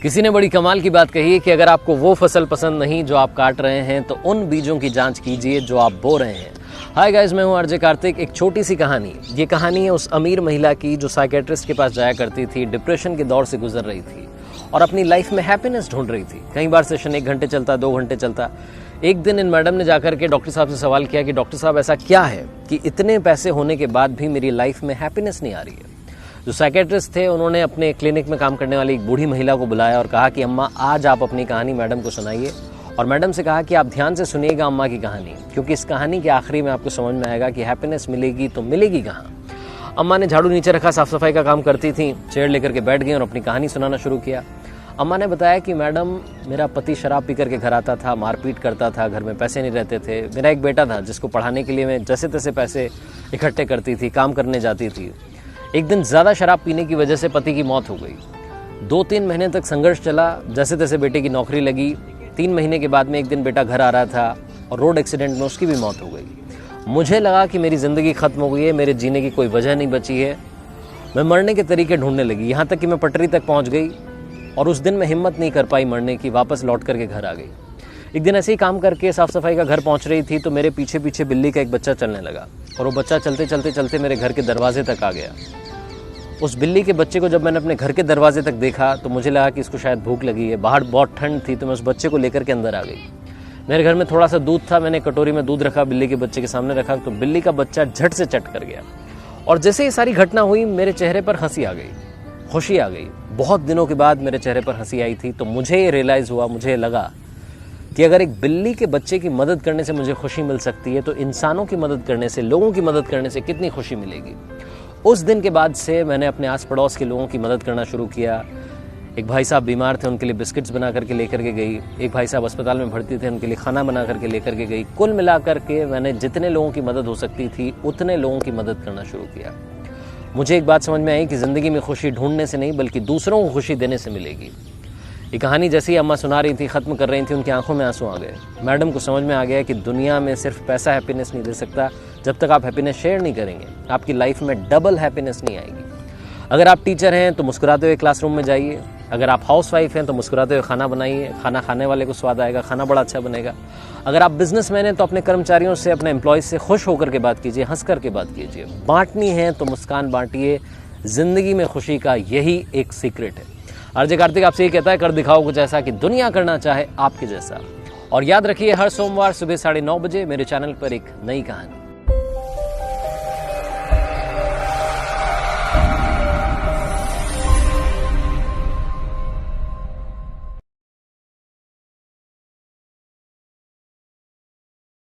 किसी ने बड़ी कमाल की बात कही है कि अगर आपको वो फसल पसंद नहीं जो आप काट रहे हैं तो उन बीजों की जांच कीजिए जो आप बो रहे हैं। हाय गाइस, मैं हूं आरजे कार्तिक। एक छोटी सी कहानी। ये कहानी है उस अमीर महिला की जो साइकेट्रिस्ट के पास जाया करती थी, डिप्रेशन के दौर से गुजर रही थी और अपनी लाइफ में हैप्पीनेस ढूंढ रही थी। कई बार सेशन 1 घंटे चलता, 2 घंटे चलता। एक दिन इन मैडम ने जाकर के डॉक्टर साहब से सवाल किया कि डॉक्टर साहब, ऐसा क्या है कि इतने पैसे होने के बाद भी मेरी लाइफ में हैप्पीनेस नहीं आ रही है। जो साइकेट्रिस्ट थे उन्होंने अपने क्लिनिक में काम करने वाली एक बूढ़ी महिला को बुलाया और कहा कि अम्मा, आज आप अपनी कहानी मैडम को सुनाइए। और मैडम से कहा कि आप ध्यान से सुनिएगा अम्मा की कहानी, क्योंकि इस कहानी के आखिरी में आपको समझ में आएगा कि हैप्पीनेस मिलेगी तो मिलेगी कहाँ। अम्मा ने झाड़ू नीचे रखा, साफ सफाई का काम करती थी, चेयर लेकर के बैठ गई और अपनी कहानी सुनाना शुरू किया। अम्मा ने बताया कि मैडम, मेरा पति शराब पी करके घर आता था, मारपीट करता था, घर में पैसे नहीं रहते थे। मेरा एक बेटा था जिसको पढ़ाने के लिए मैं जैसे तैसे पैसे इकट्ठे करती थी, काम करने जाती थी। एक दिन ज़्यादा शराब पीने की वजह से पति की मौत हो गई। 2-3 महीने तक संघर्ष चला, जैसे तैसे बेटे की नौकरी लगी। 3 महीने के बाद में एक दिन बेटा घर आ रहा था और रोड एक्सीडेंट में उसकी भी मौत हो गई। मुझे लगा कि मेरी ज़िंदगी ख़त्म हो गई है, मेरे जीने की कोई वजह नहीं बची है। मैं मरने के तरीके ढूंढने लगी, यहाँ तक कि मैं पटरी तक पहुँच गई और उस दिन मैं हिम्मत नहीं कर पाई मरने की, वापस लौट करके घर आ गई। एक दिन ऐसे ही काम करके साफ़ सफाई का घर पहुँच रही थी तो मेरे पीछे पीछे बिल्ली का एक बच्चा चलने लगा और वो बच्चा चलते चलते चलते मेरे घर के दरवाजे तक आ गया। उस बिल्ली के बच्चे को जब मैंने अपने घर के दरवाजे तक देखा तो मुझे लगा कि इसको शायद भूख लगी है। बाहर बहुत ठंड थी तो मैं उस बच्चे को लेकर के अंदर आ गई। मेरे घर में थोड़ा सा दूध था, मैंने कटोरी में दूध रखा, बिल्ली के बच्चे के सामने रखा तो बिल्ली का बच्चा झट से चट कर गया। और जैसे ये सारी घटना हुई मेरे चेहरे पर हंसी आ गई, खुशी आ गई। बहुत दिनों के बाद मेरे चेहरे पर हंसी आई थी तो मुझे ये रियलाइज़ हुआ, मुझे लगा कि अगर एक बिल्ली के बच्चे की मदद करने से मुझे खुशी मिल सकती है तो इंसानों की मदद करने से, लोगों की मदद करने से कितनी खुशी मिलेगी। उस दिन के बाद से मैंने अपने आस पड़ोस के लोगों की मदद करना शुरू किया। एक भाई साहब बीमार थे, उनके लिए बिस्किट्स बना करके लेकर के गई। एक भाई साहब अस्पताल में भर्ती थे, उनके लिए खाना बना करके लेकर के गई। कुल मिलाकर के मैंने जितने लोगों की मदद हो सकती थी उतने लोगों की मदद करना शुरू किया। मुझे एक बात समझ में आई कि ज़िंदगी में खुशी ढूंढने से नहीं बल्कि दूसरों को खुशी देने से मिलेगी। ये कहानी जैसे ही अम्मा सुना रही थी, ख़त्म कर रही थी, उनकी आंखों में आंसू आ गए। मैडम को समझ में आ गया कि दुनिया में सिर्फ पैसा हैप्पीनेस नहीं दे सकता। जब तक आप हैप्पीनेस शेयर नहीं करेंगे आपकी लाइफ में डबल हैप्पीनेस नहीं आएगी। अगर आप टीचर हैं तो मुस्कुराते हुए क्लासरूम में जाइए। अगर आप हाउसवाइफ हैं तो मुस्कुराते हुए खाना बनाइए, खाना खाने वाले को स्वाद आएगा, खाना बड़ा अच्छा बनेगा। अगर आप बिजनेसमैन हैं तो अपने कर्मचारियों से, अपने एम्प्लॉयज़ से खुश होकर के बात कीजिए, हंस कर के बात कीजिए। बांटनी है तो मुस्कान बांटिए। ज़िंदगी में खुशी का यही एक सीक्रेट है। आरजे कार्तिक आपसे ये कहता है, कर दिखाओ कुछ ऐसा कि दुनिया करना चाहे आपके जैसा। और याद रखिए, हर सोमवार सुबह 9:30 बजे मेरे चैनल पर एक नई कहानी।